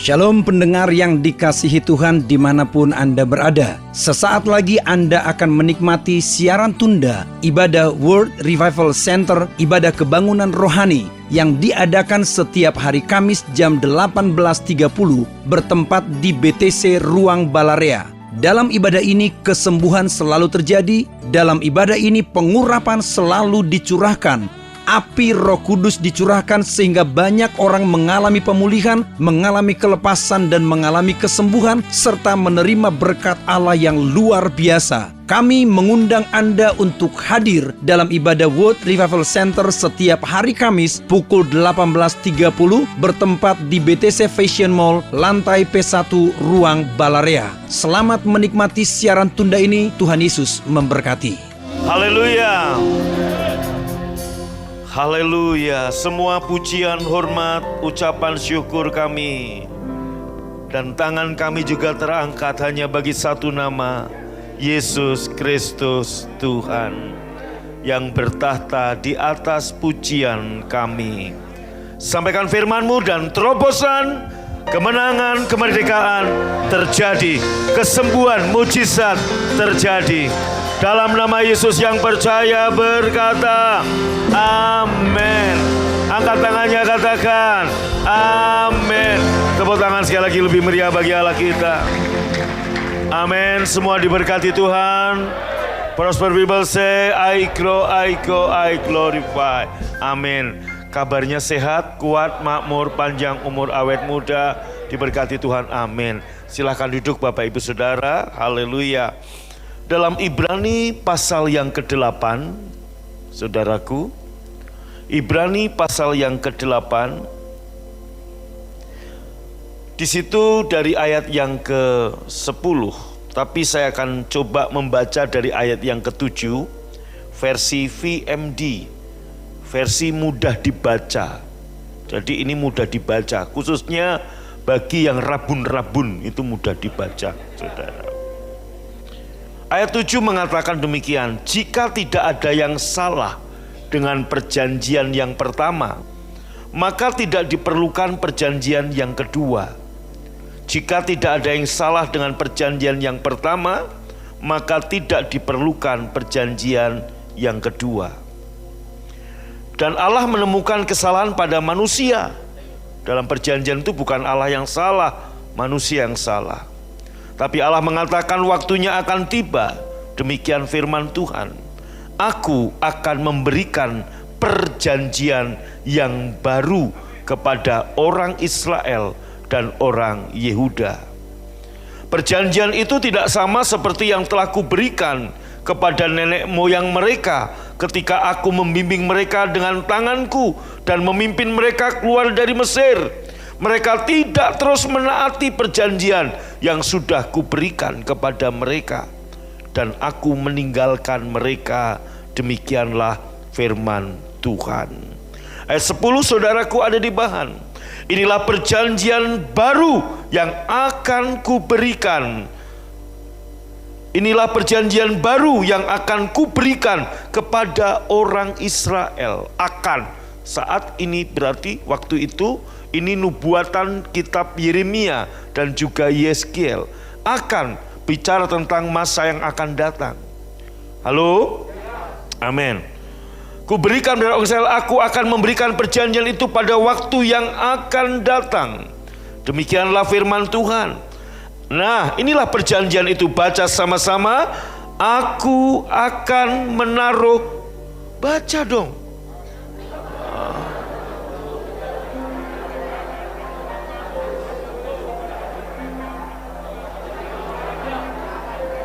Shalom pendengar yang dikasihi Tuhan dimanapun Anda berada. Sesaat lagi Anda akan menikmati siaran tunda ibadah World Revival Center, ibadah kebangunan rohani yang diadakan setiap hari Kamis jam 18.30 bertempat di BTC Ruang Balarea. Dalam ibadah ini kesembuhan selalu terjadi, dalam ibadah ini pengurapan selalu dicurahkan. Api Roh Kudus dicurahkan sehingga banyak orang mengalami pemulihan, mengalami kelepasan dan mengalami kesembuhan serta menerima berkat Allah yang luar biasa. Kami mengundang Anda untuk hadir dalam ibadah World Revival Center setiap hari Kamis pukul 18.30 bertempat di BTC Fashion Mall, lantai P1 Ruang Balarea. Selamat menikmati siaran tunda ini. Tuhan Yesus memberkati. Haleluya. Haleluya, semua pujian, hormat, ucapan syukur kami dan tangan kami juga terangkat hanya bagi satu nama, Yesus Kristus Tuhan yang bertahta di atas pujian kami. Sampaikan firman-Mu dan terobosan, kemenangan, kemerdekaan terjadi, kesembuhan, mujizat terjadi. Dalam nama Yesus yang percaya berkata, amin. Angkat tangannya, katakan, amin. Tepuk tangan sekali lagi lebih meriah bagi Allah kita. Amin. Semua diberkati Tuhan. Prosper people say, I grow, I go, I glorify. Amin. Kabarnya sehat, kuat, makmur, panjang umur, awet muda. Diberkati Tuhan, amin. Silahkan duduk Bapak Ibu Saudara. Haleluya. Dalam Ibrani pasal yang ke-8, saudaraku, Ibrani pasal yang ke-8, di situ dari ayat yang ke-10, tapi saya akan coba membaca dari ayat yang ke-7, versi VMD, versi mudah dibaca. Jadi ini mudah dibaca, khususnya bagi yang rabun-rabun itu mudah dibaca, saudara. Ayat 7 mengatakan demikian, jika tidak ada yang salah dengan perjanjian yang pertama, maka tidak diperlukan perjanjian yang kedua. Jika tidak ada yang salah dengan perjanjian yang pertama, maka tidak diperlukan perjanjian yang kedua. Dan Allah menemukan kesalahan pada manusia. Dalam perjanjian itu bukan Allah yang salah, manusia yang salah. Tapi Allah mengatakan waktunya akan tiba, demikian firman Tuhan. Aku akan memberikan perjanjian yang baru kepada orang Israel dan orang Yehuda. Perjanjian itu tidak sama seperti yang telah kuberikan kepada nenek moyang mereka ketika aku membimbing mereka dengan tanganku dan memimpin mereka keluar dari Mesir. Mereka tidak terus menaati perjanjian yang sudah kuberikan kepada mereka, dan aku meninggalkan mereka. Demikianlah firman Tuhan. Ayat 10 saudaraku ada di bahan. Inilah perjanjian baru yang akan kuberikan. Inilah perjanjian baru yang akan kuberikan kepada orang Israel. Akan, saat ini berarti waktu itu, ini nubuatan kitab Yeremia dan juga Yeskiel akan bicara tentang masa yang akan datang. Halo? Amin. Kuberikan kepada orang Israel, aku akan memberikan perjanjian itu pada waktu yang akan datang. Demikianlah firman Tuhan. Nah, inilah perjanjian itu, baca sama-sama. Aku akan menaruh, baca dong.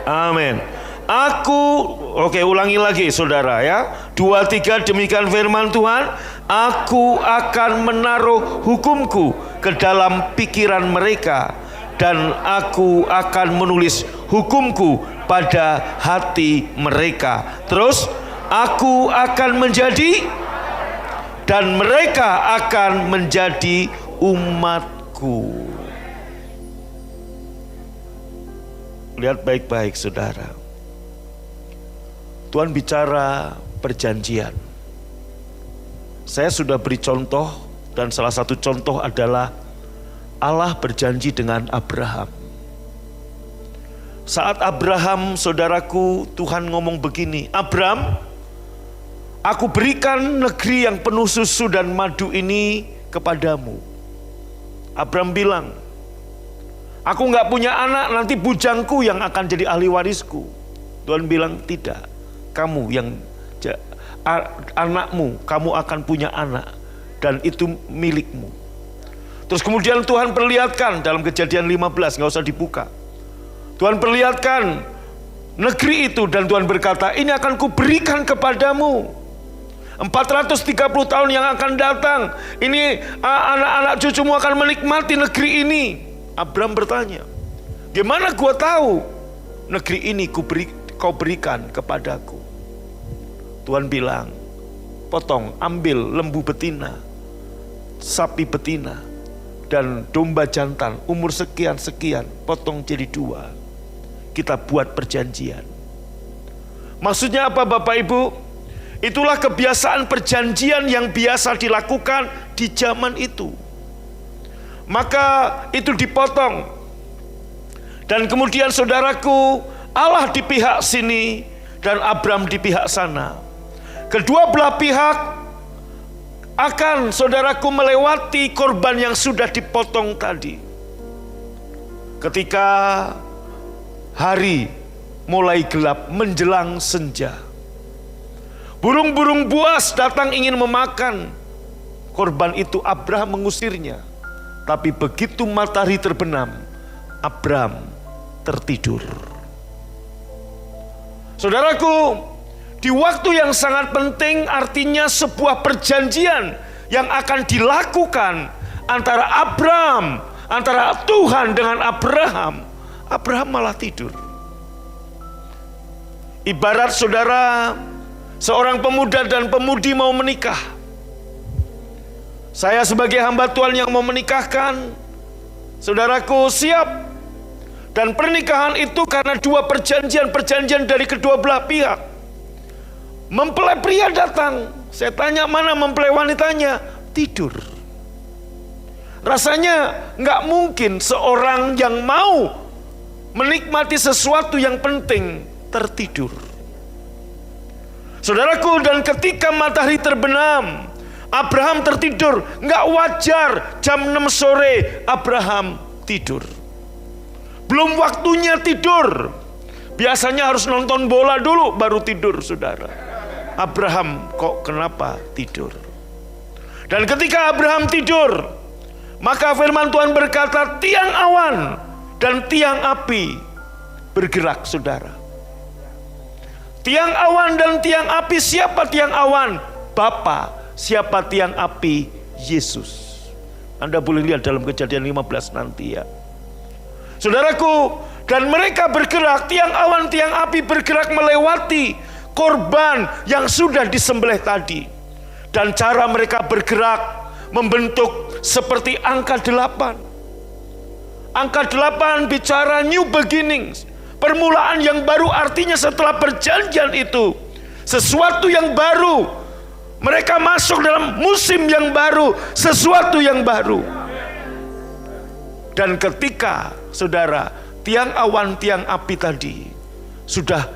Amin. Oke, ulangi lagi saudara ya. 2, 3, demikian firman Tuhan. Aku akan menaruh hukumku ke dalam pikiran mereka, dan aku akan menulis hukumku pada hati mereka. Terus, aku akan menjadi, dan mereka akan menjadi umatku. Lihat baik-baik saudara. Tuhan bicara perjanjian. Saya sudah beri contoh, dan salah satu contoh adalah Allah berjanji dengan Abraham. Saat Abraham, saudaraku, Tuhan ngomong begini, Abraham, aku berikan negeri yang penuh susu dan madu ini kepadamu. Abraham bilang, aku nggak punya anak, nanti bujangku yang akan jadi ahli warisku. Tuhan bilang, tidak, kamu yang anakmu, kamu akan punya anak dan itu milikmu. Terus kemudian Tuhan perlihatkan dalam Kejadian 15, nggak usah dibuka. Tuhan perlihatkan negeri itu dan Tuhan berkata, ini akan kuberikan kepadamu. 430 tahun yang akan datang, ini anak-anak cucumu akan menikmati negeri ini. Abraham bertanya, gimana gua tahu negeri ini kau berikan kepadaku? Tuhan bilang, potong, ambil lembu betina, sapi betina, dan domba jantan umur sekian-sekian, potong jadi 2. Kita buat perjanjian. Maksudnya apa Bapak Ibu? Itulah kebiasaan perjanjian yang biasa dilakukan di zaman itu. Maka itu dipotong. Dan kemudian saudaraku, Allah di pihak sini dan Abraham di pihak sana. Kedua belah pihak akan, saudaraku, melewati korban yang sudah dipotong tadi. Ketika hari mulai gelap menjelang senja, burung-burung buas datang ingin memakan korban itu. Abraham mengusirnya. Tapi begitu matahari terbenam, Abraham tertidur. Saudaraku, di waktu yang sangat penting, artinya sebuah perjanjian yang akan dilakukan antara Abraham, antara Tuhan dengan Abraham. Abraham malah tidur. Ibarat saudara, seorang pemuda dan pemudi mau menikah. Saya sebagai hamba Tuhan yang mau menikahkan, saudaraku, siap. Dan pernikahan itu karena 2 perjanjian dari kedua belah pihak. Mempelai pria datang, saya tanya mana mempelai wanitanya, tidur. Rasanya nggak mungkin seorang yang mau menikmati sesuatu yang penting tertidur. Saudaraku, dan ketika matahari terbenam, Abraham tertidur. Nggak wajar jam 6 sore Abraham tidur. Belum waktunya tidur. Biasanya harus nonton bola dulu baru tidur, saudara. Abraham kok kenapa tidur? Dan ketika Abraham tidur, maka firman Tuhan berkata, tiang awan dan tiang api bergerak, saudara. Tiang awan dan tiang api, siapa tiang awan? Bapa. Siapa tiang api? Yesus. Anda boleh lihat dalam Kejadian 15 nanti ya. Saudaraku, dan mereka bergerak, tiang awan, tiang api bergerak melewati korban yang sudah disembelih tadi. Dan cara mereka bergerak membentuk seperti angka 8. Angka 8 bicara new beginnings, permulaan yang baru, artinya setelah perjanjian itu sesuatu yang baru. Mereka masuk dalam musim yang baru, sesuatu yang baru. Dan ketika saudara, tiang awan, tiang api tadi sudah,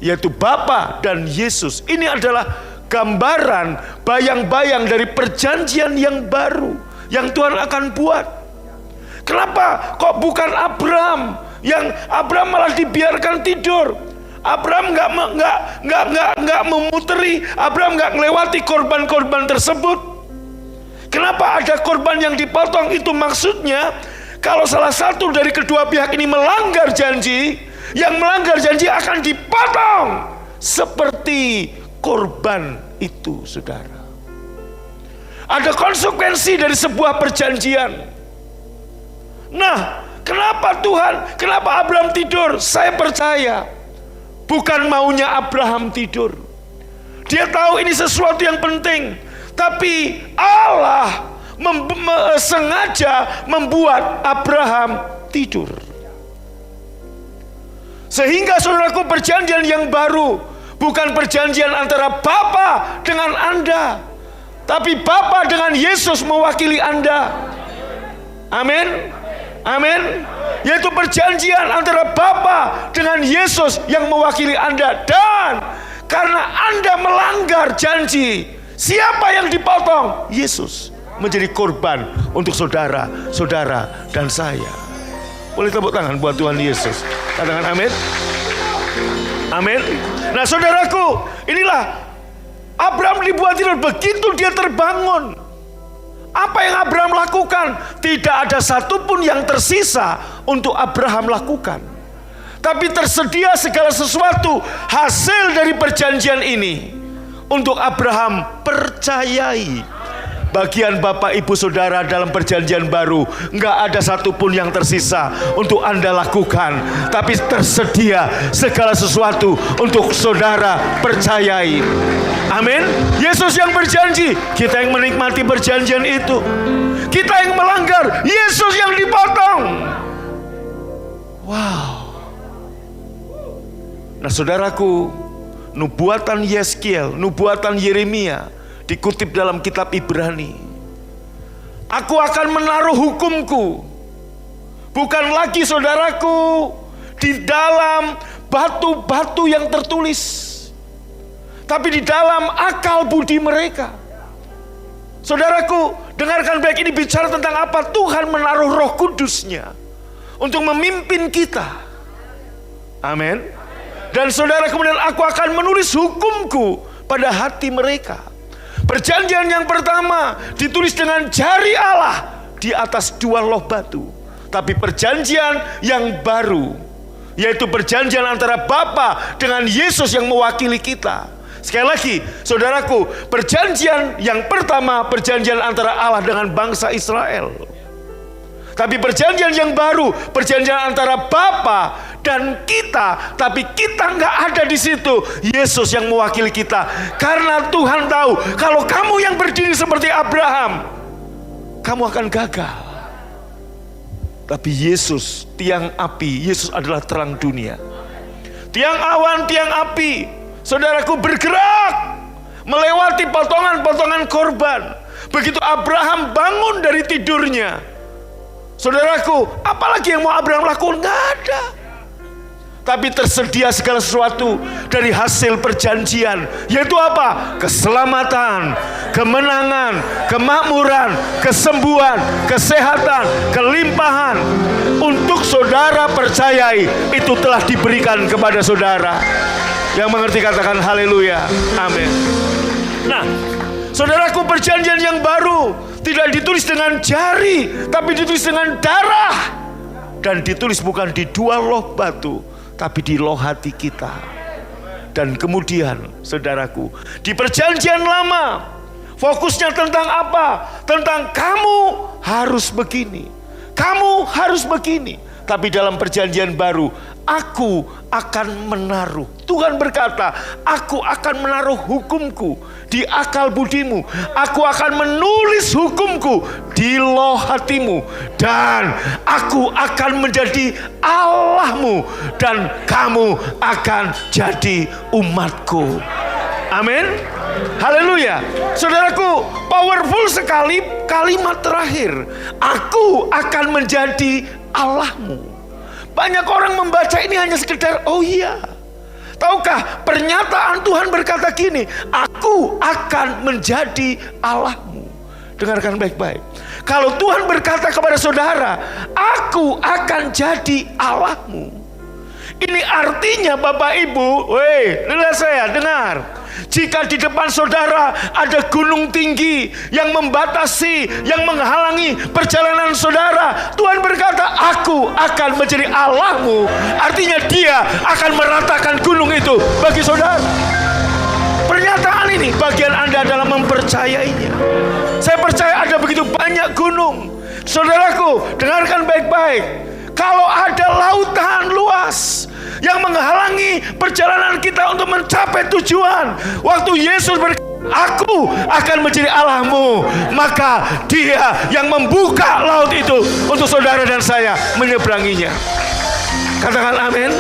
yaitu Bapa dan Yesus, ini adalah gambaran, bayang-bayang dari perjanjian yang baru yang Tuhan akan buat. Kenapa kok bukan Abraham? Yang Abraham malah dibiarkan tidur. Abraham nggak memuteri, Abraham nggak melewati korban-korban tersebut. Kenapa ada korban yang dipotong? Itu maksudnya kalau salah satu dari kedua pihak ini melanggar janji, yang melanggar janji akan dipotong seperti korban itu, saudara. Ada konsekuensi dari sebuah perjanjian. Nah, kenapa Tuhan, kenapa Abraham tidur? Saya percaya bukan maunya Abraham tidur. Dia tahu ini sesuatu yang penting, tapi Allah sengaja membuat Abraham tidur. Sehingga saudaraku, perjanjian yang baru bukan perjanjian antara Bapa dengan Anda, tapi Bapa dengan Yesus mewakili Anda. Amin. Amin. Yaitu perjanjian antara Bapa dengan Yesus yang mewakili Anda. Dan karena Anda melanggar janji, siapa yang dipotong? Yesus menjadi korban untuk saudara, saudara dan saya. Boleh tepuk tangan buat Tuhan Yesus. Katakan amin. Amin. Nah saudaraku, inilah Abraham dibuat tidur. Begitu dia terbangun, apa yang Abraham lakukan? Tidak ada satupun yang tersisa untuk Abraham lakukan. Tapi tersedia segala sesuatu hasil dari perjanjian ini untuk Abraham percayai. Bagian Bapak Ibu Saudara dalam perjanjian baru, nggak ada satupun yang tersisa untuk Anda lakukan. Tapi tersedia segala sesuatu untuk saudara percayai. Amin. Yesus yang berjanji, kita yang menikmati perjanjian itu. Kita yang melanggar, Yesus yang dipotong. Wow. Nah saudaraku, nubuatan Yeskiel, nubuatan Yeremia dikutip dalam kitab Ibrani. Aku akan menaruh hukumku, bukan lagi saudaraku di dalam batu-batu yang tertulis, tapi di dalam akal budi mereka. Saudaraku, dengarkan baik, ini bicara tentang apa? Tuhan menaruh Roh Kudus-Nya untuk memimpin kita. Amin. Dan saudara, kemudian aku akan menulis hukumku pada hati mereka. Perjanjian yang pertama ditulis dengan jari Allah di atas dua loh batu. Tapi perjanjian yang baru, yaitu perjanjian antara Bapa dengan Yesus yang mewakili kita. Sekali lagi, saudaraku, perjanjian yang pertama perjanjian antara Allah dengan bangsa Israel. Tapi perjanjian yang baru, perjanjian antara Bapa dan kita. Tapi kita nggak ada di situ. Yesus yang mewakili kita. Karena Tuhan tahu, kalau kamu yang berdiri seperti Abraham, kamu akan gagal. Tapi Yesus, tiang api, Yesus adalah terang dunia. Tiang awan, tiang api, saudaraku, bergerak melewati potongan-potongan korban. Begitu Abraham bangun dari tidurnya, saudaraku, apalagi yang mau Abraham lakukan? Nggak ada. Tapi tersedia segala sesuatu dari hasil perjanjian, yaitu apa? Keselamatan, kemenangan, kemakmuran, kesembuhan, kesehatan, kelimpahan. Untuk saudara percayai, itu telah diberikan kepada saudara. Yang mengerti katakan haleluya, amin. Nah, saudaraku, perjanjian yang baru tidak ditulis dengan jari, tapi ditulis dengan darah. Dan ditulis bukan di dua loh batu, tapi di loh hati kita. Dan kemudian saudaraku, di perjanjian lama fokusnya tentang apa? Tentang kamu harus begini, kamu harus begini. Tapi dalam perjanjian baru, aku akan menaruh, Tuhan berkata, aku akan menaruh hukumku di akal budimu. Aku akan menulis hukumku di loh hatimu. Dan aku akan menjadi Allahmu. Dan kamu akan jadi umatku. Amin. Haleluya. Saudaraku, powerful sekali kalimat terakhir. Aku akan menjadi Allahmu. Banyak orang membaca ini hanya sekedar, oh iya. Tahukah pernyataan Tuhan berkata gini, aku akan menjadi Allahmu. Dengarkan baik-baik. Kalau Tuhan berkata kepada saudara, aku akan jadi Allahmu, ini artinya Bapak Ibu, dengar saya, dengar. Jika di depan saudara ada gunung tinggi yang membatasi, yang menghalangi perjalanan saudara, Tuhan berkata, aku akan menjadi Allahmu. Artinya dia akan meratakan gunung itu bagi saudara. Pernyataan ini bagian Anda dalam mempercayainya. Saya percaya ada begitu banyak gunung. Saudaraku, dengarkan baik-baik. Kalau ada lautan luas yang menghalangi perjalanan kita untuk mencapai tujuan, waktu Yesus berkata, aku akan menjadi Allahmu, maka dia yang membuka laut itu untuk saudara dan saya menyeberanginya. Katakan amin.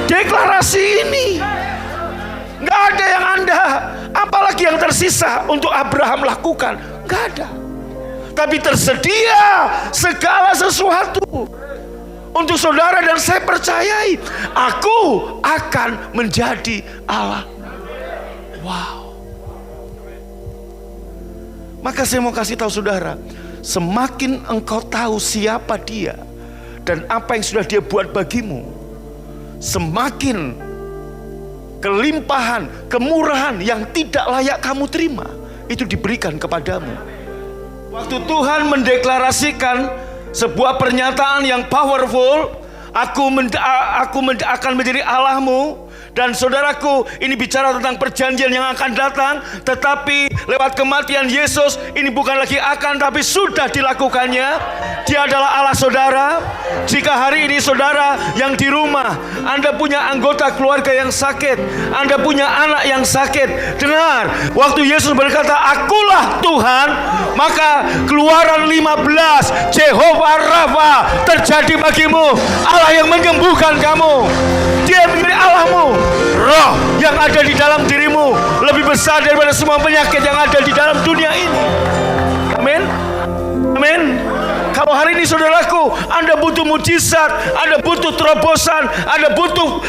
Deklarasi ini nggak ada yang Anda, apalagi yang tersisa untuk Abraham lakukan, nggak ada. tapi tersedia segala sesuatu untuk saudara dan saya percayai. Aku akan menjadi Allah. Wow. Maka saya mau kasih tahu saudara, semakin engkau tahu siapa Dia dan apa yang sudah Dia buat bagimu, semakin kelimpahan, kemurahan yang tidak layak kamu terima itu diberikan kepadamu. Waktu Tuhan mendeklarasikan sebuah pernyataan yang powerful, aku akan menjadi Allahmu. Dan saudaraku, ini bicara tentang perjanjian yang akan datang, tetapi lewat kematian Yesus, ini bukan lagi akan, tapi sudah dilakukannya. Dia adalah Allah saudara. Jika hari ini saudara yang di rumah, Anda punya anggota keluarga yang sakit, Anda punya anak yang sakit, dengar, waktu Yesus berkata, akulah Tuhan, maka Keluaran 15, Jehovah Rafa terjadi bagimu. Allah yang menyembuhkan kamu. Dia menjadi Allahmu. Roh yang ada di dalam dirimu lebih besar daripada semua penyakit yang ada di dalam dunia ini. Amin. Amin. Kalau hari ini saudaraku, Anda butuh mujizat, Anda butuh terobosan, Anda butuh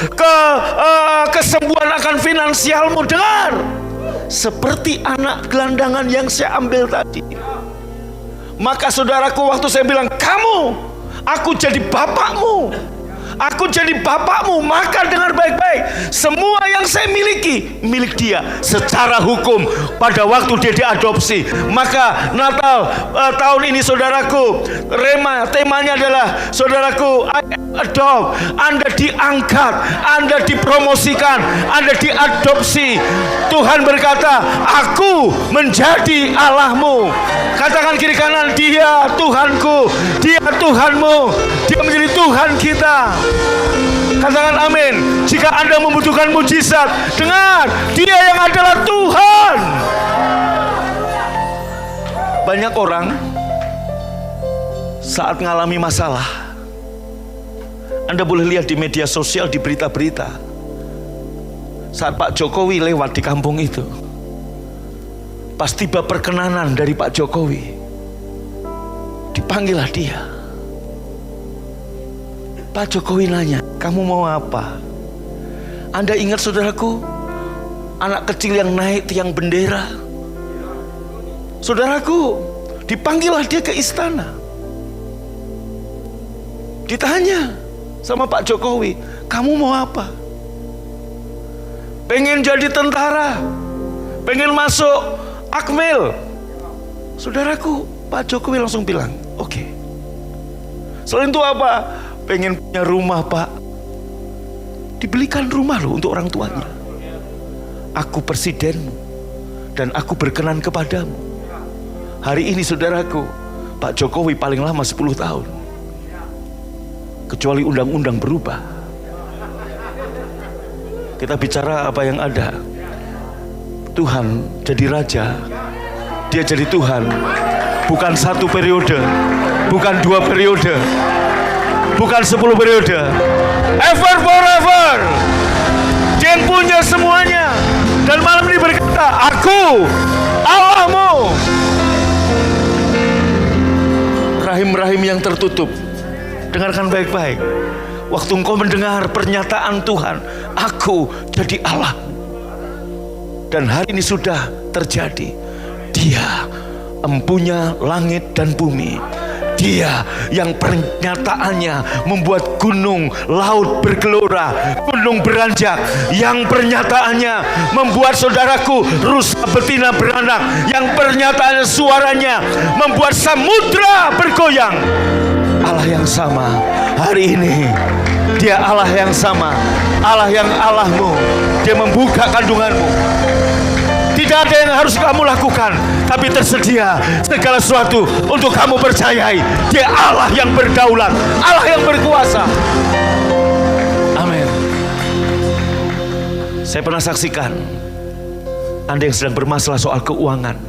kesembuhan akan finansialmu, dengar. Seperti anak gelandangan yang saya ambil tadi. Maka saudaraku, waktu saya bilang, kamu, aku jadi bapakmu, aku jadi bapakmu, maka dengar baik-baik, semua yang saya miliki, milik Dia secara hukum pada waktu Dia diadopsi. Maka Natal tahun ini saudaraku, temanya adalah saudaraku, I adopt. Anda diangkat, Anda dipromosikan, Anda diadopsi. Tuhan berkata, aku menjadi Allahmu. Katakan kiri kanan, Dia Tuhanku, Dia Tuhanmu, Dia menjadi Tuhan kita. Katakan amin. Jika Anda membutuhkan mujizat, dengar, Dia yang adalah Tuhan. Banyak orang saat mengalami masalah, Anda boleh lihat di media sosial, di berita-berita, saat Pak Jokowi lewat di kampung itu, pas tiba perkenanan dari Pak Jokowi, dipanggillah dia. Pak Jokowi nanya, kamu mau apa? Anda ingat saudaraku, anak kecil yang naik tiang bendera? Saudaraku, dipanggillah dia ke istana. Ditanya sama Pak Jokowi, kamu mau apa? Pengen jadi tentara, pengen masuk Akmil. Saudaraku, Pak Jokowi langsung bilang, oke. Selain itu apa? Pengen punya rumah, Pak. Dibelikan rumah loh untuk orang tuanya. Aku presidenmu dan aku berkenan kepadamu. Hari ini saudaraku, Pak Jokowi paling lama 10 tahun. Kecuali undang-undang berubah. Kita bicara apa yang ada. Tuhan jadi raja, Dia jadi Tuhan. Bukan 1 periode, bukan 2 periode, bukan 10 periode, ever forever. Dia yang punya semuanya. Dan malam ini berkata, aku Allahmu. Rahim-rahim yang tertutup, dengarkan baik-baik. Waktu engkau mendengar pernyataan Tuhan, aku jadi Allah, dan hari ini sudah terjadi. Dia empunya langit dan bumi. Dia yang pernyataannya membuat gunung laut bergelora, gunung beranjak, yang pernyataannya membuat saudaraku rusa betina beranak, yang pernyataannya suaranya membuat samudra bergoyang. Allah yang sama hari ini, Dia Allah yang sama, Allah yang Allahmu. Dia membuka kandunganmu. Tidak ada yang harus kamu lakukan, tapi tersedia segala sesuatu untuk kamu percayai. Dia Allah yang berdaulat, Allah yang berkuasa. Amin. Saya pernah saksikan Anda yang sedang bermasalah soal keuangan,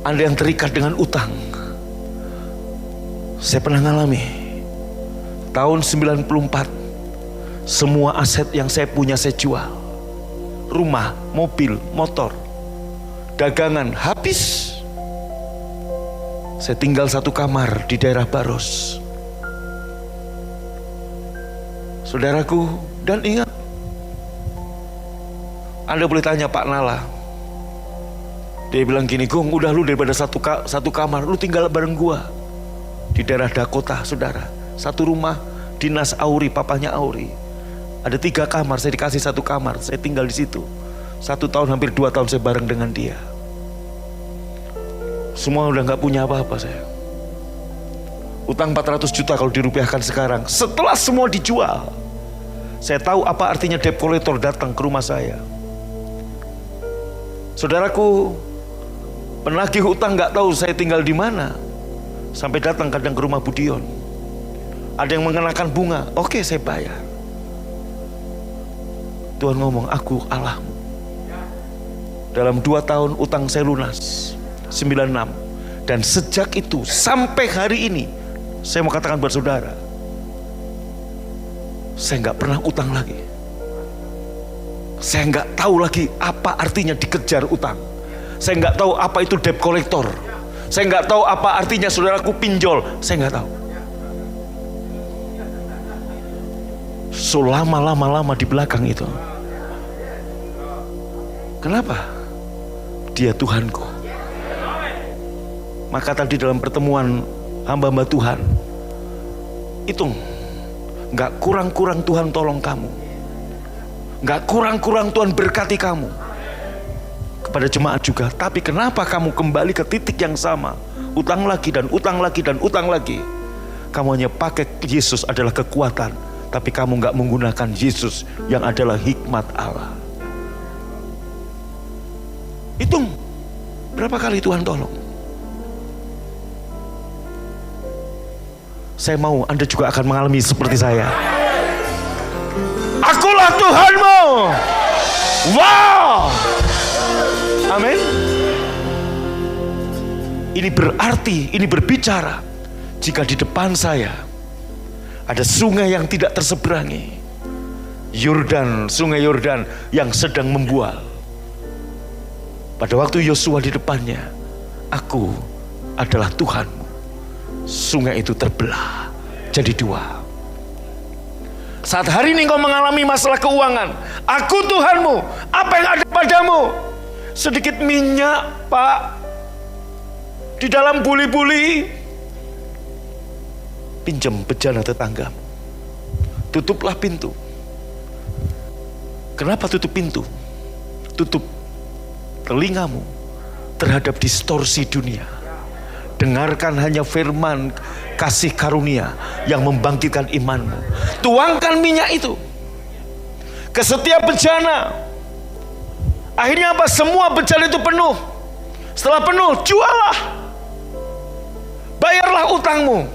Anda yang terikat dengan utang. Saya pernah ngalami tahun 94, semua aset yang saya punya saya jual. Rumah, mobil, motor, dagangan habis. Saya tinggal satu kamar di daerah Baros. Saudaraku, dan ingat, Anda boleh tanya Pak Nala. Dia bilang gini, Gong, udah lu daripada satu kamar, lu tinggal bareng gua di daerah Dakota, saudara. Satu rumah dinas Auri, papanya Auri. Ada 3 kamar, saya dikasih 1 kamar, saya tinggal di situ. 1 tahun, hampir 2 tahun saya bareng dengan dia. Semua udah gak punya apa-apa saya. Utang 400 juta kalau dirupiahkan sekarang. Setelah semua dijual, saya tahu apa artinya debt collector datang ke rumah saya. Saudaraku, penagih hutang gak tahu saya tinggal di mana. Sampai datang kadang ke rumah Budion. Ada yang mengenakan bunga, oke saya bayar. Tuhan ngomong, aku Allahmu. Dalam 2 tahun utang saya lunas 96. Dan sejak itu sampai hari ini, saya mau katakan buat saudara, saya gak pernah utang lagi. Saya gak tahu lagi apa artinya dikejar utang. Saya gak tahu apa itu debt collector. Saya gak tahu apa artinya saudaraku pinjol. Saya gak tahu. So lama di belakang itu. Kenapa? Dia Tuhanku. Maka tadi dalam pertemuan hamba-hamba Tuhan, hitung, gak kurang-kurang Tuhan tolong kamu, gak kurang-kurang Tuhan berkati kamu. Kepada jemaat juga. Tapi kenapa kamu kembali ke titik yang sama, utang lagi dan utang lagi dan utang lagi? Kamu hanya pakai Yesus adalah kekuatan, tapi kamu gak menggunakan Yesus yang adalah hikmat Allah. Hitung berapa kali Tuhan tolong. Saya mau Anda juga akan mengalami seperti saya. Akulah Tuhanmu. Wow. Amin. Ini berarti, ini berbicara, jika di depan saya ada sungai yang tidak terseberangi, Yordan, sungai Yordan yang sedang membual. Pada waktu Yosua di depannya, aku adalah Tuhanmu. Sungai itu terbelah jadi 2. Saat hari ini kau mengalami masalah keuangan, aku Tuhanmu, apa yang ada padamu? Sedikit minyak, Pak, di dalam buli-buli. Pinjam bejana tetanggamu. Tutuplah pintu. Kenapa tutup pintu? Tutup telingamu terhadap distorsi dunia. Dengarkan hanya firman kasih karunia yang membangkitkan imanmu. Tuangkan minyak itu ke setiap bejana. Akhirnya apa? Semua bejana itu penuh. Setelah penuh, jualah, bayarlah utangmu,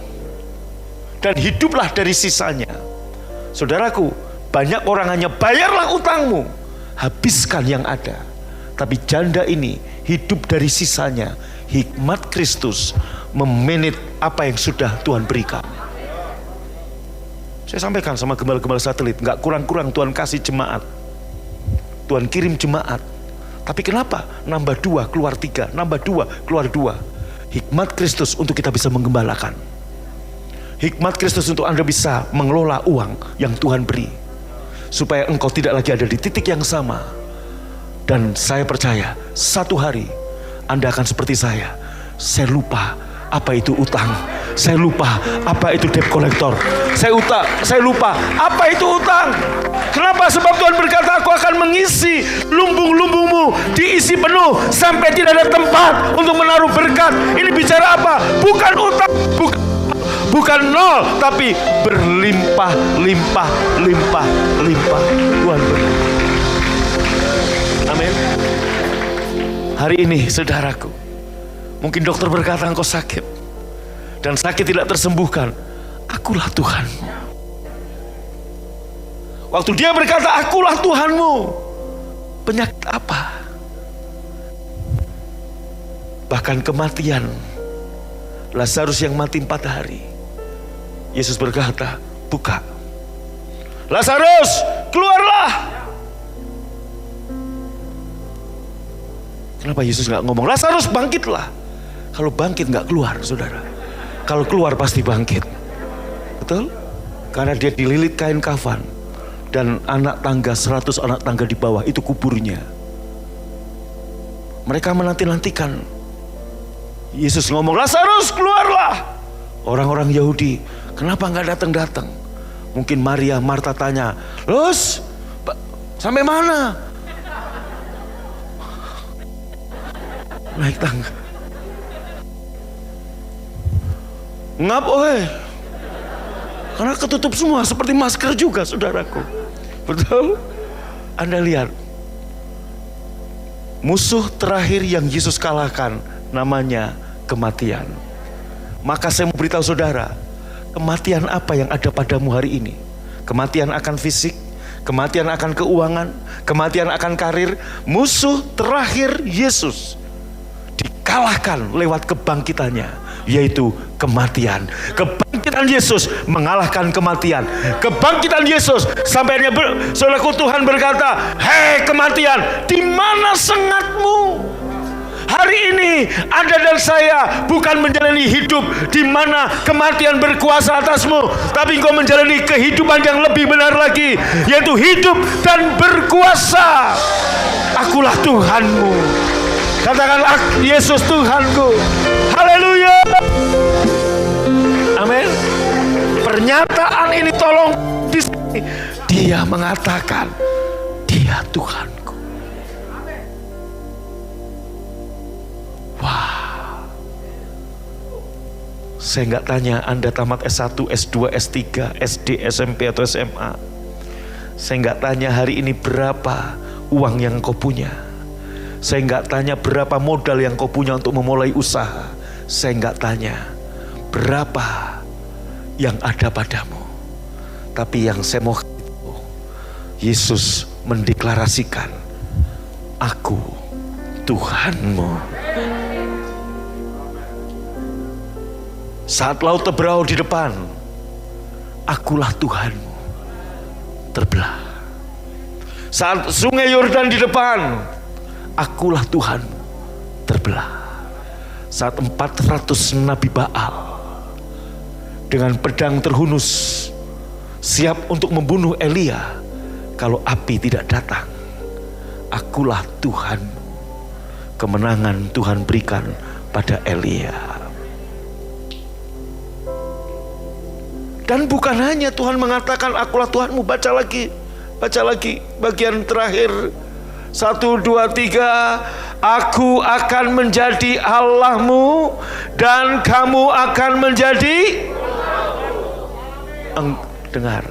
dan hiduplah dari sisanya. Saudaraku, banyak orang hanya bayarlah utangmu, habiskan yang ada. Tapi janda ini hidup dari sisanya. Hikmat Kristus memanage apa yang sudah Tuhan berikan. Saya sampaikan sama gembala-gembala satelit, gak kurang-kurang Tuhan kasih jemaat, Tuhan kirim jemaat. Tapi kenapa nambah 2 keluar 3, nambah 2 keluar 2? Hikmat Kristus untuk kita bisa menggembalakan. Hikmat Kristus untuk Anda bisa mengelola uang yang Tuhan beri, supaya engkau tidak lagi ada di titik yang sama. Dan saya percaya satu hari Anda akan seperti saya lupa apa itu utang, saya lupa apa itu debt collector, saya lupa apa itu utang. Kenapa? Sebab Tuhan berkata, aku akan mengisi lumbung-lumbungmu, diisi penuh sampai tidak ada tempat untuk menaruh berkat. Ini bicara apa? Bukan utang, bukan nol, tapi berlimpah, limpah. Tuhan berkata. Amin. Hari ini saudaraku, mungkin dokter berkata engkau sakit, dan sakit tidak tersembuhkan. Akulah Tuhanmu. Waktu dia berkata akulah Tuhanmu, penyakit apa? Bahkan kematian. Lazarus yang mati 4 hari, Yesus berkata, buka, Lazarus keluarlah. Kenapa Yesus gak ngomong, Lazarus bangkitlah? Kalau bangkit nggak keluar, saudara. Kalau keluar pasti bangkit. Betul? Karena dia dililit kain kafan. Dan anak tangga, 100 anak tangga di bawah, itu kuburnya. Mereka menanti-nantikan. Yesus ngomong, Lazarus keluarlah. Orang-orang Yahudi, kenapa nggak datang-datang? Mungkin Maria, Marta tanya, Los, sampai mana? Naik tangga. Ngap, karena ketutup semua seperti masker juga, saudaraku. Betul? Anda lihat, musuh terakhir yang Yesus kalahkan namanya kematian. Maka saya mau beritahu saudara, kematian apa yang ada padamu hari ini? Kematian akan fisik, kematian akan keuangan, kematian akan karir. Musuh terakhir Yesus dikalahkan lewat kebangkitannya, yaitu kematian. Kebangkitan Yesus mengalahkan kematian. Kebangkitan Yesus sampai saudaraku, Tuhan berkata, hei kematian, di mana sengatmu? Hari ini Anda dan saya bukan menjalani hidup di mana kematian berkuasa atasmu, tapi engkau menjalani kehidupan yang lebih benar lagi, yaitu hidup dan berkuasa. Akulah Tuhanmu. Katakan, Yesus Tuhanku. Haleluya. Amin. Pernyataan ini tolong di sini. Dia mengatakan, Dia Tuhanku. Wah. Saya nggak tanya Anda tamat S1, S2, S3, SD, SMP atau SMA. Saya nggak tanya hari ini berapa uang yang kau punya. Saya nggak tanya berapa modal yang kau punya untuk memulai usaha. Saya nggak tanya berapa yang ada padamu. Tapi yang saya mau itu, Yesus mendeklarasikan, Aku Tuhanmu. Saat laut terberau di depan, akulah Tuhanmu, terbelah. Saat sungai Yordan di depan, akulah Tuhanmu, terbelah. Saat 400 Nabi Baal dengan pedang terhunus siap untuk membunuh Elia kalau api tidak datang, akulah Tuhanmu. Kemenangan Tuhan berikan pada Elia. Dan bukan hanya Tuhan mengatakan akulah Tuhanmu. Baca lagi bagian terakhir. 1, 2, 3. Aku akan menjadi Allahmu dan kamu akan menjadi. Dengar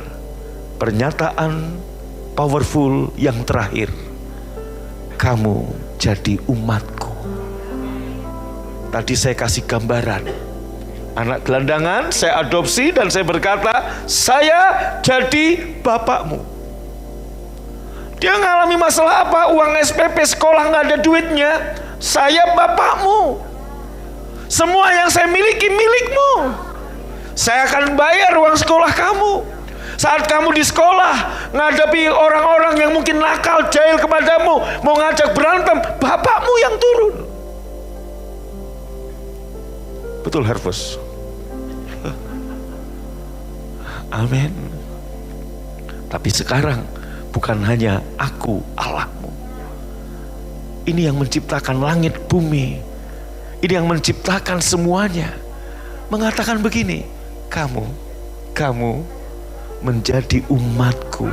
pernyataan powerful yang terakhir. Kamu jadi umatku. Tadi saya kasih gambaran anak gelandangan, saya adopsi dan saya berkata, saya jadi bapakmu. Dia ngalami masalah apa? Uang SPP sekolah nggak ada duitnya. Saya bapakmu. Semua yang saya miliki milikmu. Saya akan bayar uang sekolah kamu. Saat kamu di sekolah ngadepi orang-orang yang mungkin nakal, jahil kepadamu, mau ngajak berantem, bapakmu yang turun. Betul, Herfus. Amin. Tapi sekarang bukan hanya aku Allahmu. Ini yang menciptakan langit bumi. Ini yang menciptakan semuanya. Mengatakan begini, kamu menjadi umatku.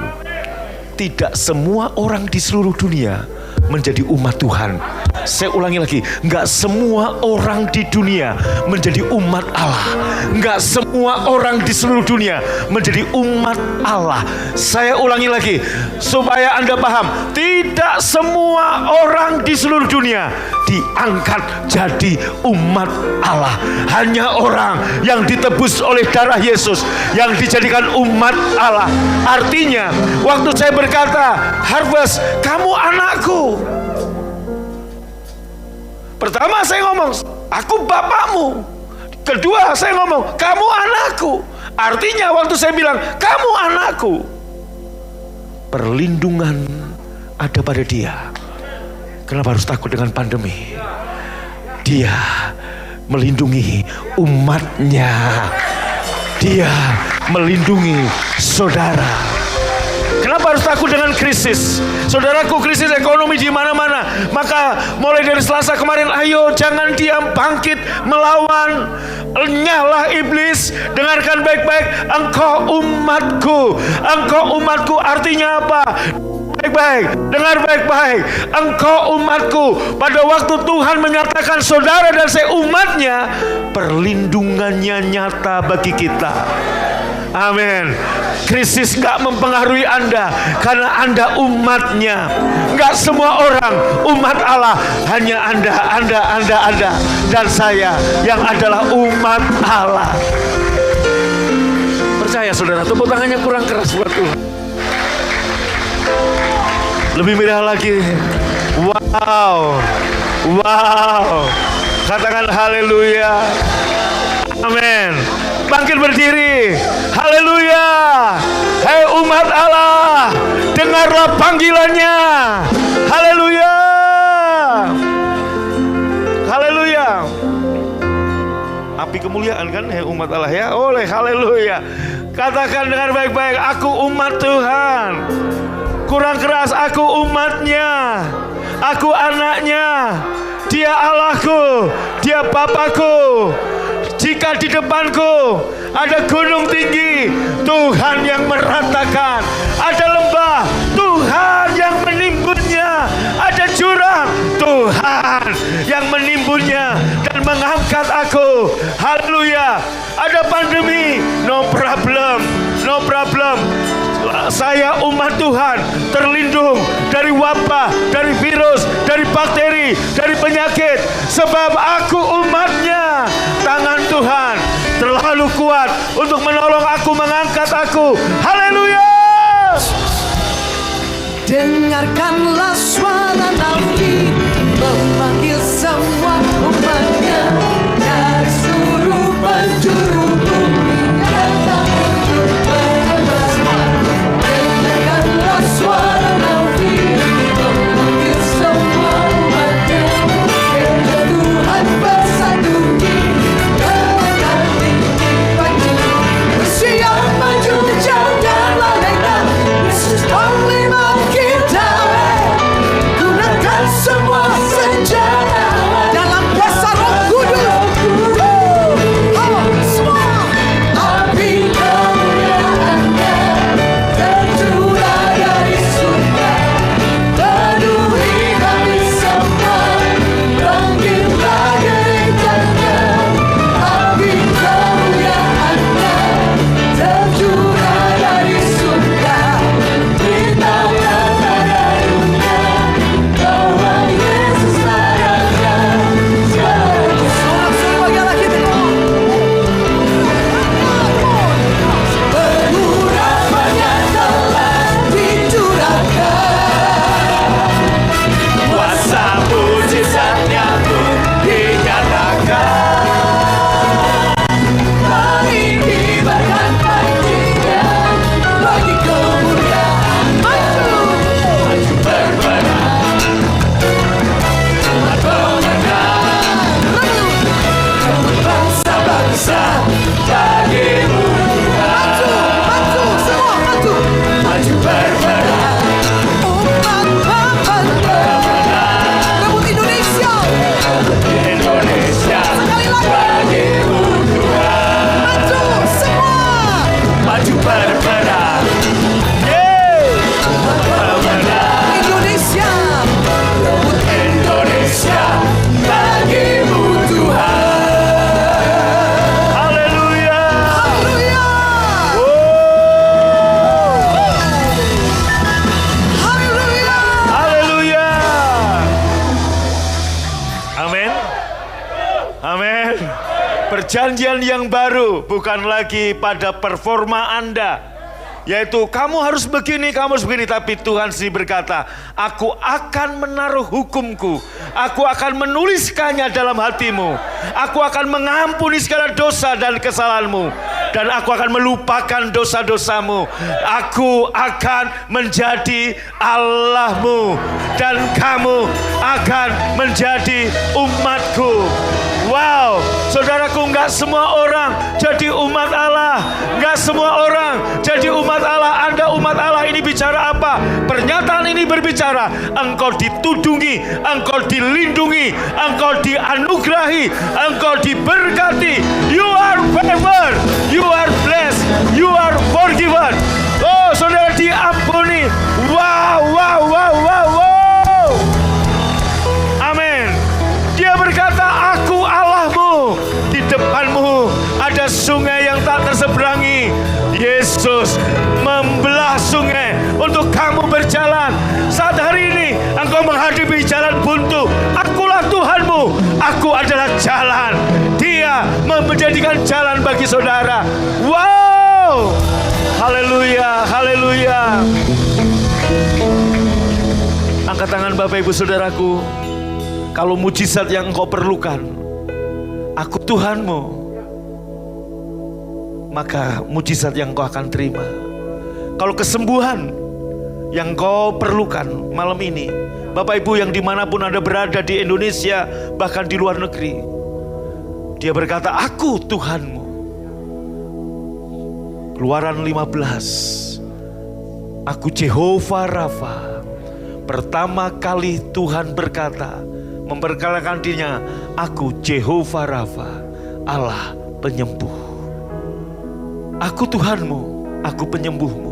Tidak semua orang di seluruh dunia menjadi umat Tuhan. Saya ulangi lagi, enggak semua orang di dunia menjadi umat Allah. Enggak semua orang di seluruh dunia menjadi umat Allah. Saya ulangi lagi supaya Anda paham, tidak semua orang di seluruh dunia diangkat jadi umat Allah. Hanya orang yang ditebus oleh darah Yesus yang dijadikan umat Allah. Artinya waktu saya berkata, Harvest, kamu anakku. Pertama saya ngomong, aku bapakmu. Kedua saya ngomong, kamu anakku. Artinya waktu saya bilang, kamu anakku, perlindungan ada pada dia. Kenapa harus takut dengan pandemi? Dia melindungi umatnya. Dia melindungi saudara. Kenapa harus takut dengan krisis? Saudaraku, krisis ekonomi di mana-mana. Maka mulai dari Selasa kemarin, ayo jangan diam, bangkit, melawan. Nyala iblis. Dengarkan baik-baik. Engkau umatku. Engkau umatku artinya apa? Baik-baik, dengar baik-baik. Engkau umatku. Pada waktu Tuhan menyatakan saudara dan saya umatnya, perlindungannya nyata bagi kita. Amin. Krisis gak mempengaruhi Anda karena Anda umatnya. Gak semua orang umat Allah, hanya Anda dan saya yang adalah umat Allah. Percaya saudara, tepuk tangannya kurang keras buat Tuhan. Lebih meriah lagi. Wow. Wow. Katakan haleluya. Amin. Bangkit berdiri. Haleluya. Hei umat Allah, dengarlah panggilannya. Haleluya. Haleluya. Api kemuliaan kan, hei umat Allah ya. Oleh haleluya. Katakan dengan baik-baik, aku umat Tuhan. Kurang keras, aku umatnya. Aku anaknya. Dia Allahku, dia Bapakku. Jika di depanku ada gunung tinggi, Tuhan yang meratakan. Ada lembah, Tuhan yang menimbunnya. Ada jurang, Tuhan yang menimbunnya dan mengangkat aku. Haleluya. Ada pandemi, no problem, no problem. Saya umat Tuhan terlindung dari wabah, dari virus, dari bakteri, dari penyakit. Sebab aku umatnya. Tangan Tuhan terlalu kuat untuk menolong aku, mengangkat aku. Haleluya. Dengarkanlah suara Nabi memanggil semua umatnya dari seluruh penjuru bumi datang untuk menyembah. Dengarkanlah suara Nabi memanggil semua umatnya. Biarlah Tuhan bersatu dengan tinggi pagi. Bersiap maju janganlah lengah. Yesus panglima kita. Gunakan semua senjata dalam kuasa Roh Kudus. Semua api kemuliaan-Nya tercurah dari surga, penuhi kami semua, bangkitlah gereja-Nya. Api kemuliaan-Nya tercurah dari surga, beritakan pada dunia bahwa Yesus Raja. Pengurapannya telah dicurahkan, kuasa mujizatnya pun dinyatakan. Mari kibarkan panjinya bagi kemuliaan. Maju berperang, pemenang, bangsa-bangsa bagimu Tuhan. Maju semua, maju berperang. Umat pemenang, rebut Indonesia. Sekali lagi bagimu Tuhan. Maju semua, maju berperang. Pemenang Indonesia, rebut Indonesia bagimu Tuhan. Haleluya. Haleluya. Haleluya. Haleluya. Amin. Amin. Perjanjian yang baru bukan lagi pada performa Anda, yaitu kamu harus begini, kamu harus begini. Tapi Tuhan sendiri berkata, aku akan menaruh hukumku, aku akan menuliskannya dalam hatimu, aku akan mengampuni segala dosa dan kesalahanmu, dan aku akan melupakan dosa-dosamu. Aku akan menjadi Allahmu, dan kamu akan menjadi umatku. Wow. Saudaraku, enggak semua orang jadi umat Allah. Enggak semua orang jadi umat Allah. Anda umat Allah ini bicara apa? Pernyataan ini berbicara, engkau ditudungi, engkau dilindungi, engkau dianugerahi, engkau diberkati. You are favored, you are blessed, you are forgiven. Oh, saudara diampuni. Wow, wow, wow, wow, wow. Amin. Dia berkata, aku Allahmu. Di depanmu ada sungai yang tak terseberangi. Yesus membelah sungai untuk kamu berjalan. Saat hari ini engkau menghadapi jalan buntu, akulah Tuhanmu. Aku adalah jalan. Dia menjadikan jalan bagi saudara. Wow. Haleluya, haleluya. Angkat tangan Bapak Ibu Saudaraku. Kalau mujizat yang engkau perlukan, aku Tuhanmu, maka mujizat yang engkau akan terima. Kalau kesembuhan yang engkau perlukan malam ini, Bapak Ibu yang dimanapun Anda berada di Indonesia, bahkan di luar negeri, dia berkata, aku Tuhanmu. Keluaran 15, aku Jehovah Rafa. Pertama kali Tuhan berkata, memperkenalkan dirinya, aku Jehovah Rafa, Allah penyembuh. Aku Tuhanmu, aku penyembuhmu.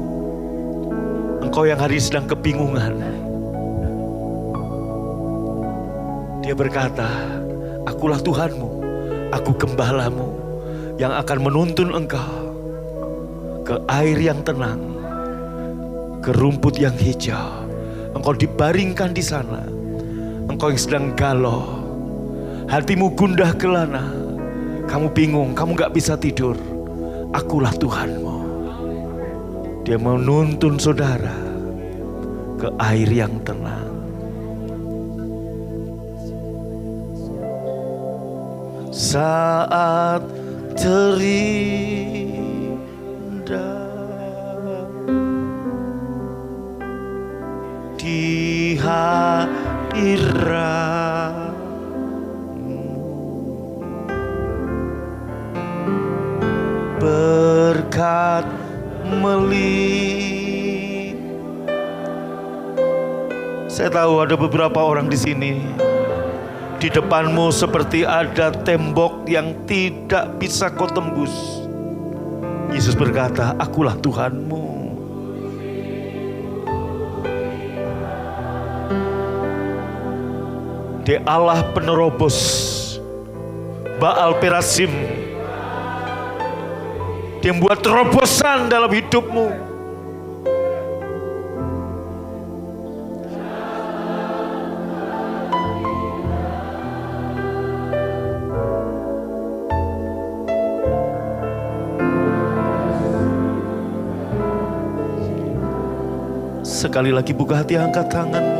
Engkau yang hari ini sedang kebingungan, dia berkata, akulah Tuhanmu, aku gembalamu yang akan menuntun engkau ke air yang tenang, ke rumput yang hijau. Engkau dibaringkan di sana. Engkau yang sedang galau, hatimu gundah gelana, kamu bingung, kamu gak bisa tidur, akulah Tuhanmu. Dia menuntun saudara ke air yang tenang. Saat terindah di hadiratmu, berkat melihat. Saya tahu ada beberapa orang di sini. Di depanmu seperti ada tembok yang tidak bisa kau tembus. Yesus berkata, akulah Tuhanmu. Dia Allah penerobos Baal Perasim. Dia membuat terobosan dalam hidupmu. Sekali lagi buka hati, angkat tanganmu.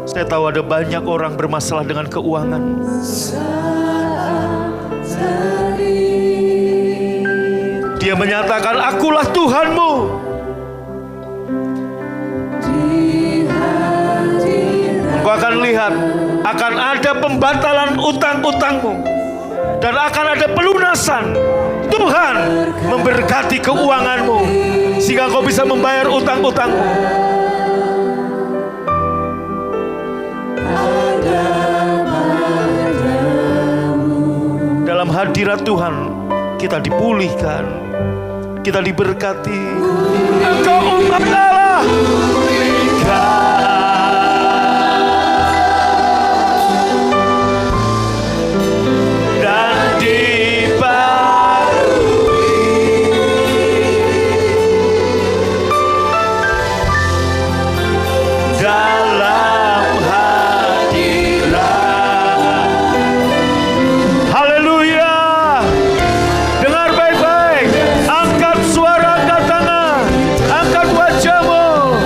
Saya tahu ada banyak orang bermasalah dengan keuangan. Dia menyatakan, akulah Tuhanmu. Engkau akan lihat, akan ada pembatalan utang-utangmu. Dan akan ada pelunasan. Tuhan memberkati keuanganmu, sehingga kau bisa membayar utang-utangmu. Dalam hadirat Tuhan kita dipulihkan, kita diberkati. Engkau umat Allah, dan dibarui dalam hadirat. Haleluya. Dengar baik-baik. Angkat suara, angkat tangan, angkat wajahmu.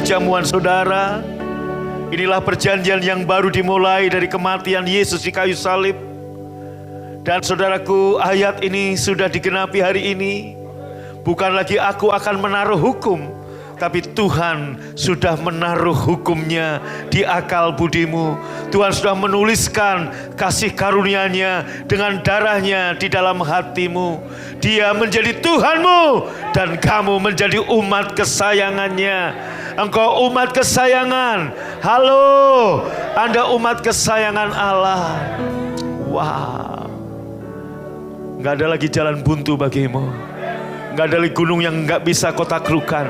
perjamuan saudara. Inilah perjanjian yang baru dimulai dari kematian Yesus di kayu salib. Dan saudaraku, ayat ini sudah digenapi hari ini. Bukan lagi aku akan menaruh hukum, tapi Tuhan sudah menaruh hukumnya di akal budimu. Tuhan sudah menuliskan kasih karunia-Nya dengan darahnya di dalam hatimu. Dia menjadi Tuhanmu dan kamu menjadi umat kesayangannya. Engkau umat kesayangan. Halo, Anda umat kesayangan Allah. Wow. Gak ada lagi jalan buntu bagimu. Gak ada lagi gunung yang gak bisa kau taklukkan.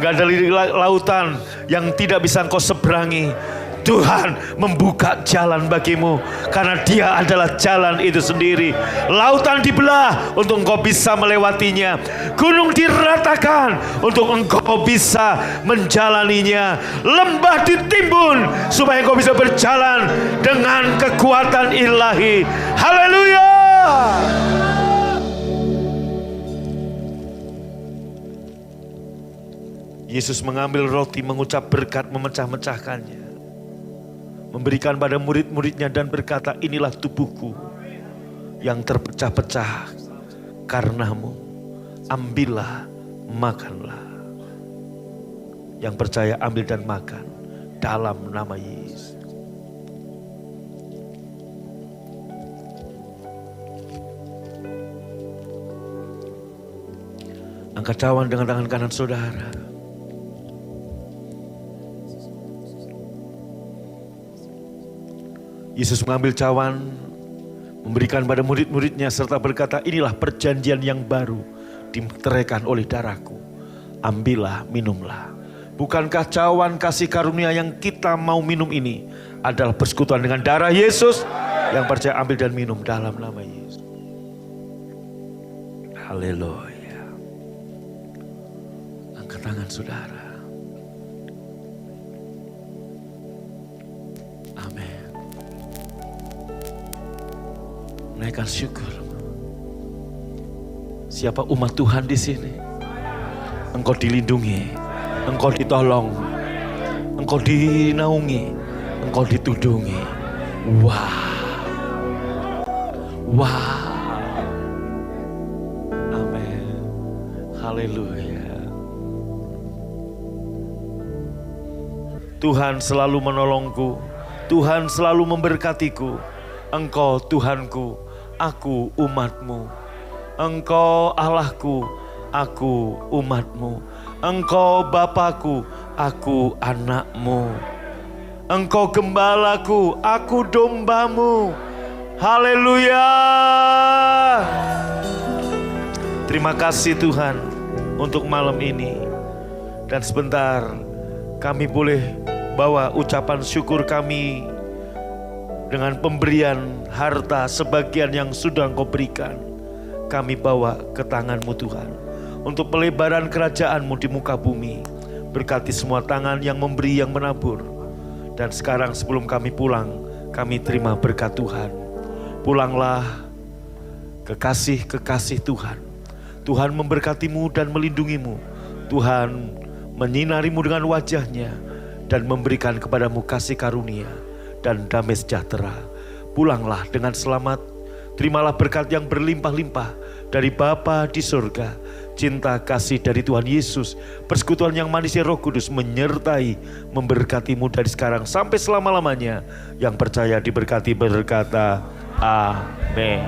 Gak ada lagi lautan yang tidak bisa engkau seberangi. Tuhan membuka jalan bagimu, karena Dia adalah jalan itu sendiri. Lautan dibelah untuk engkau bisa melewatinya. Gunung diratakan untuk engkau bisa menjalaninya. Lembah ditimbun supaya engkau bisa berjalan dengan kekuatan ilahi. Haleluya. Yesus mengambil roti, mengucap berkat, memecah-mecahkannya, memberikan pada murid-muridnya dan berkata, inilah tubuhku yang terpecah-pecah karenamu. Ambillah, makanlah. Yang percaya ambil dan makan dalam nama Yesus. Angkat cawan dengan tangan kanan saudara. Yesus mengambil cawan, memberikan pada murid-muridnya serta berkata, inilah perjanjian yang baru diteraikan oleh darahku. Ambillah, minumlah. Bukankah cawan kasih karunia yang kita mau minum ini adalah persekutuan dengan darah Yesus? Yang percaya ambil dan minum dalam nama Yesus. Haleluya. Angkat tangan saudara. Amin. Naikkan syukur. Siapa umat Tuhan di sini? Engkau dilindungi, engkau ditolong, engkau dinaungi, engkau ditudungi. Wow. Wow. Amin. Haleluya. Tuhan selalu menolongku, Tuhan selalu memberkatiku. Engkau Tuhanku, aku umatmu. Engkau Allahku, aku umatmu. Engkau Bapakku, aku anakmu. Engkau gembalaku, aku dombamu. Haleluya. Terima kasih Tuhan untuk malam ini. Dan sebentar kami boleh bawa ucapan syukur kami dengan pemberian harta sebagian yang sudah Engkau berikan. Kami bawa ke tangan-Mu Tuhan, untuk pelebaran kerajaan-Mu di muka bumi. Berkati semua tangan yang memberi, yang menabur. Dan sekarang sebelum kami pulang, kami terima berkat Tuhan. Pulanglah kekasih-kekasih Tuhan. Tuhan memberkati-Mu dan melindungi-Mu. Tuhan menyinari-Mu dengan wajah-Nya dan memberikan kepadamu kasih karunia dan damai sejahtera. Pulanglah dengan selamat. Terimalah berkat yang berlimpah-limpah dari Bapa di surga. Cinta kasih dari Tuhan Yesus, persekutuan yang manisnya Roh Kudus menyertai, memberkatimu dari sekarang sampai selama-lamanya. Yang percaya diberkati berkata, amin.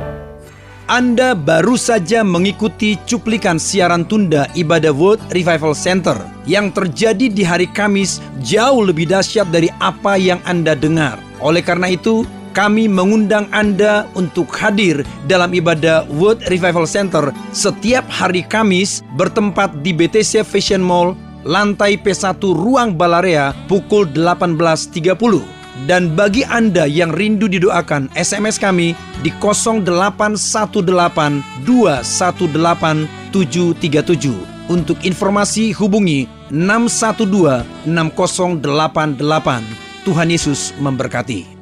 Anda baru saja mengikuti cuplikan siaran tunda ibadah World Revival Center yang terjadi di hari Kamis, jauh lebih dahsyat dari apa yang Anda dengar. Oleh karena itu, kami mengundang Anda untuk hadir dalam ibadah World Revival Center setiap hari Kamis bertempat di BTC Fashion Mall, lantai P1 Ruang Balarea pukul 18.30. Dan bagi Anda yang rindu didoakan, SMS kami di 0818218737. Untuk informasi hubungi 6126088. Tuhan Yesus memberkati.